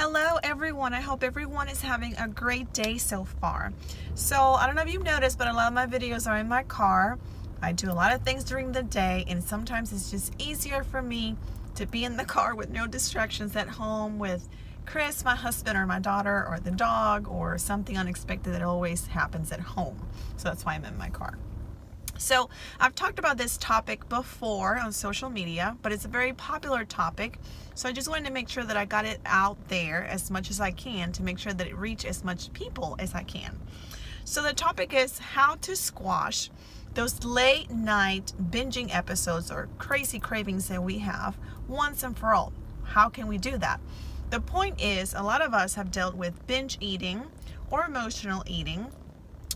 Hello everyone, I hope everyone is having a great day so far. So I don't know if you've noticed, but a lot of my videos are in my car. I do a lot of things during the day, and sometimes it's just easier for me to be in the car with no distractions at home with Chris, my husband, or my daughter, or the dog, or something unexpected that always happens at home. So that's why I'm in my car. So I've talked about this topic before on social media, but it's a very popular topic. So I just wanted to make sure that I got it out there as much as I can to make sure that it reaches as much people as I can. So the topic is how to squash those late night binging episodes or crazy cravings that we have once and for all. How can we do that? The point is, a lot of us have dealt with binge eating or emotional eating,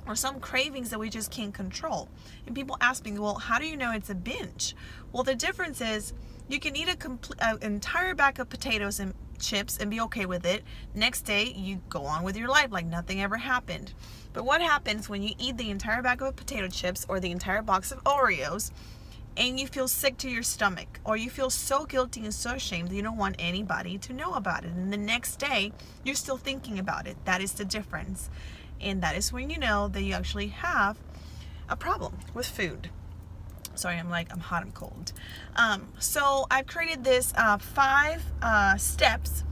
or some cravings that we just can't control. And people ask me, well, how do you know it's a binge? Well, the difference is you can eat an entire bag of potatoes and chips and be okay with it. Next day, you go on with your life like nothing ever happened. But what happens when you eat the entire bag of potato chips or the entire box of Oreos and you feel sick to your stomach, or you feel so guilty and so ashamed that you don't want anybody to know about it? And the next day, you're still thinking about it. That is the difference. And that is when you know that you actually have a problem with food. Sorry, I'm hot and cold. So I've created this 5 steps,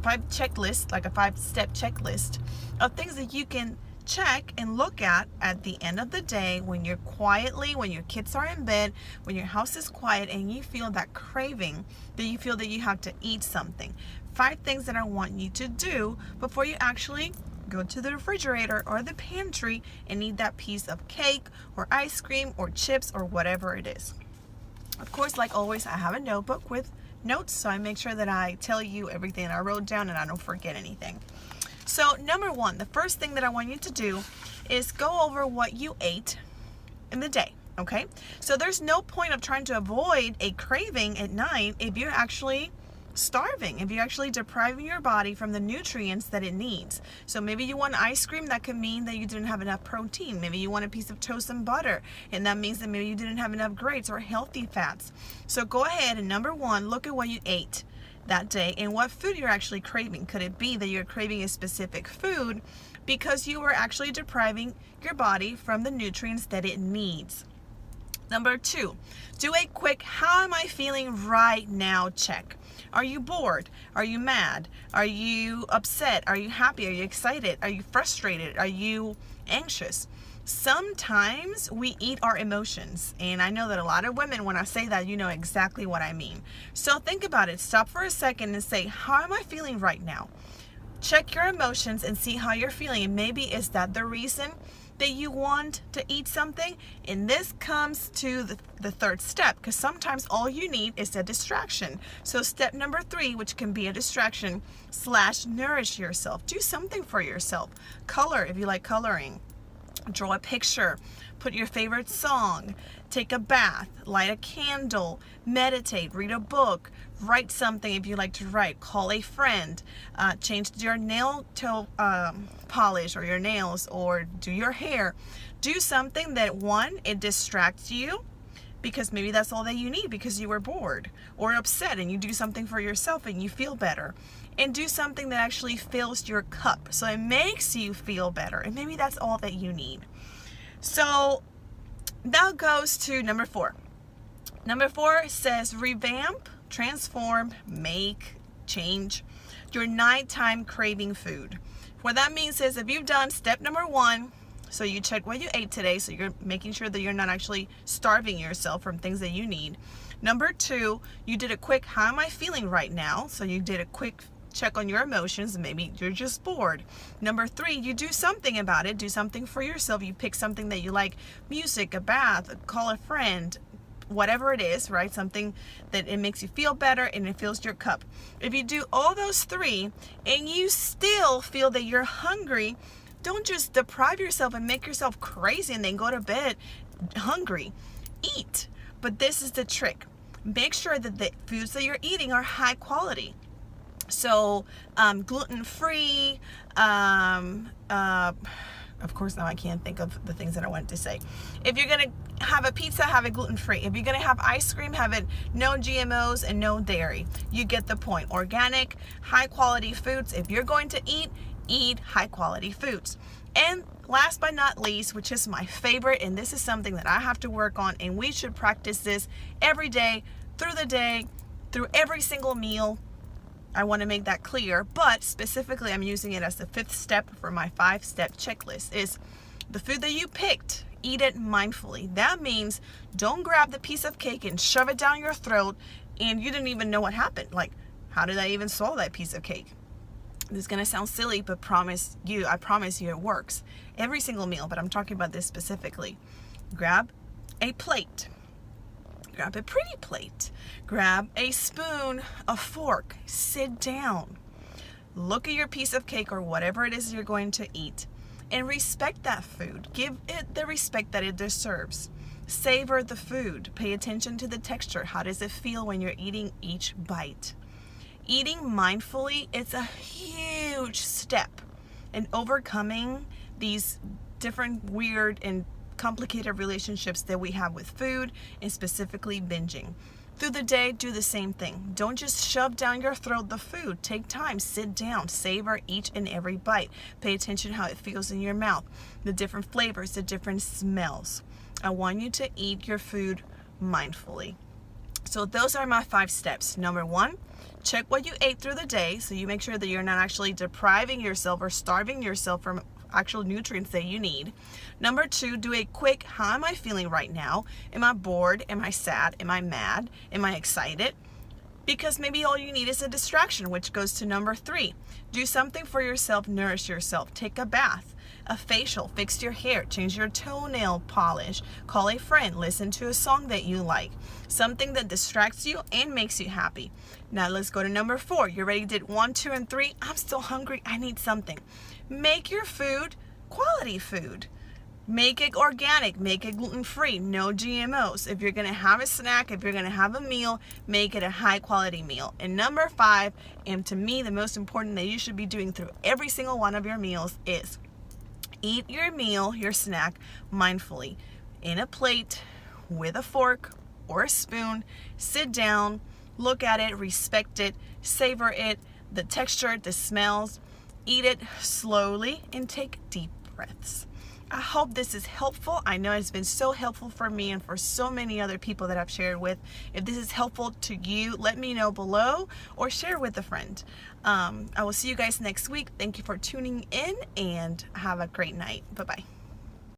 5 checklists, like a 5-step checklist of things that you can check and look at the end of the day when you're quietly, when your kids are in bed, when your house is quiet and you feel that craving, that you feel that you have to eat something. 5 things that I want you to do before you actually go to the refrigerator or the pantry and eat that piece of cake or ice cream or chips or whatever it is. Of course, like always, I have a notebook with notes, so I make sure that I tell you everything I wrote down and I don't forget anything. So number 1, the first thing that I want you to do is go over what you ate in the day. Okay? So there's no point of trying to avoid a craving at night if you're actually starving, if you're actually depriving your body from the nutrients that it needs. So maybe you want ice cream, that could mean that you didn't have enough protein. Maybe you want a piece of toast and butter, and that means that maybe you didn't have enough grapes or healthy fats. So go ahead and number 1, look at what you ate that day and what food you're actually craving. Could it be that you're craving a specific food because you were actually depriving your body from the nutrients that it needs? Number 2, do a quick how am I feeling right now check. Are you bored? Are you mad? Are you upset? Are you happy? Are you excited? Are you frustrated? Are you anxious? Sometimes we eat our emotions, and I know that a lot of women, when I say that, you know exactly what I mean. So think about it. Stop for a second and say, how am I feeling right now? Check your emotions and see how you're feeling. And maybe is that the reason that you want to eat something? And this comes to the 3rd step, because sometimes all you need is a distraction. So step number 3, which can be a distraction / nourish yourself. Do something for yourself. Color if you like coloring. Draw a picture. Put your favorite song. Take a bath. Light a candle. Meditate. Read a book. Write something if you like to write. Call a friend. Change your nail polish or your nails, or do your hair. Do something that, 1, it distracts you, because maybe that's all that you need because you were bored or upset, and you do something for yourself and you feel better. And do something that actually fills your cup, so it makes you feel better, and maybe that's all that you need. So that goes to number 4. Number 4 says revamp, transform, make, change your nighttime craving food. What that means is, if you've done step number 1, so you check what you ate today, so you're making sure that you're not actually starving yourself from things that you need. Number 2, you did a quick how am I feeling right now, so you did a quick check on your emotions, and maybe you're just bored. Number 3, you do something about it. Do something for yourself. You pick something that you like, music, a bath, call a friend, whatever it is, right? Something that it makes you feel better and it fills your cup. If you do all those 3 and you still feel that you're hungry, don't just deprive yourself and make yourself crazy and then go to bed hungry. Eat. But this is the trick. Make sure that the foods that you're eating are high quality. So gluten-free, Of course, now I can't think of the things that I wanted to say. If you're going to have a pizza, have it gluten-free. If you're going to have ice cream, have it no GMOs and no dairy. You get the point. Organic, high-quality foods. If you're going to eat high-quality foods. And last but not least, which is my favorite, and this is something that I have to work on, and we should practice this every day, through the day, through every single meal. I want to make that clear, but specifically I'm using it as the 5th step for my 5-step checklist, is the food that you picked, eat it mindfully. That means don't grab the piece of cake and shove it down your throat and you didn't even know what happened. Like, how did I even swallow that piece of cake? This is going to sound silly, but I promise you it works. Every single meal, but I'm talking about this specifically. Grab a plate. Grab a pretty plate. Grab a spoon, a fork. Sit down. Look at your piece of cake or whatever it is you're going to eat and respect that food. Give it the respect that it deserves. Savor the food. Pay attention to the texture. How does it feel when you're eating each bite? Eating mindfully, it's a huge step in overcoming these different weird and complicated relationships that we have with food, and specifically binging. Through the day, do the same thing. Don't just shove down your throat the food. Take time, sit down, savor each and every bite. Pay attention how it feels in your mouth, the different flavors, the different smells. I want you to eat your food mindfully. So those are my 5 steps. Number 1, check what you ate through the day, so you make sure that you're not actually depriving yourself or starving yourself from actual nutrients that you need. Number 2, do a quick, how am I feeling right now? Am I bored? Am I sad? Am I mad? Am I excited? Because maybe all you need is a distraction, which goes to number 3. Do something for yourself, nourish yourself. Take a bath, a facial, fix your hair, change your toenail polish, call a friend, listen to a song that you like. Something that distracts you and makes you happy. Now let's go to number 4. You already did 1, 2, and 3. I'm still hungry. I need something. Make your food quality food. Make it organic, make it gluten-free, no GMOs. If you're going to have a snack, if you're going to have a meal, make it a high-quality meal. And number 5, and to me the most important that you should be doing through every single one of your meals, is eat your meal, your snack, mindfully. In a plate, with a fork or a spoon, sit down, look at it, respect it, savor it, the texture, the smells. Eat it slowly and take deep breaths. I hope this is helpful. I know it's been so helpful for me and for so many other people that I've shared with. If this is helpful to you, let me know below or share with a friend. I will see you guys next week. Thank you for tuning in and have a great night. Bye-bye.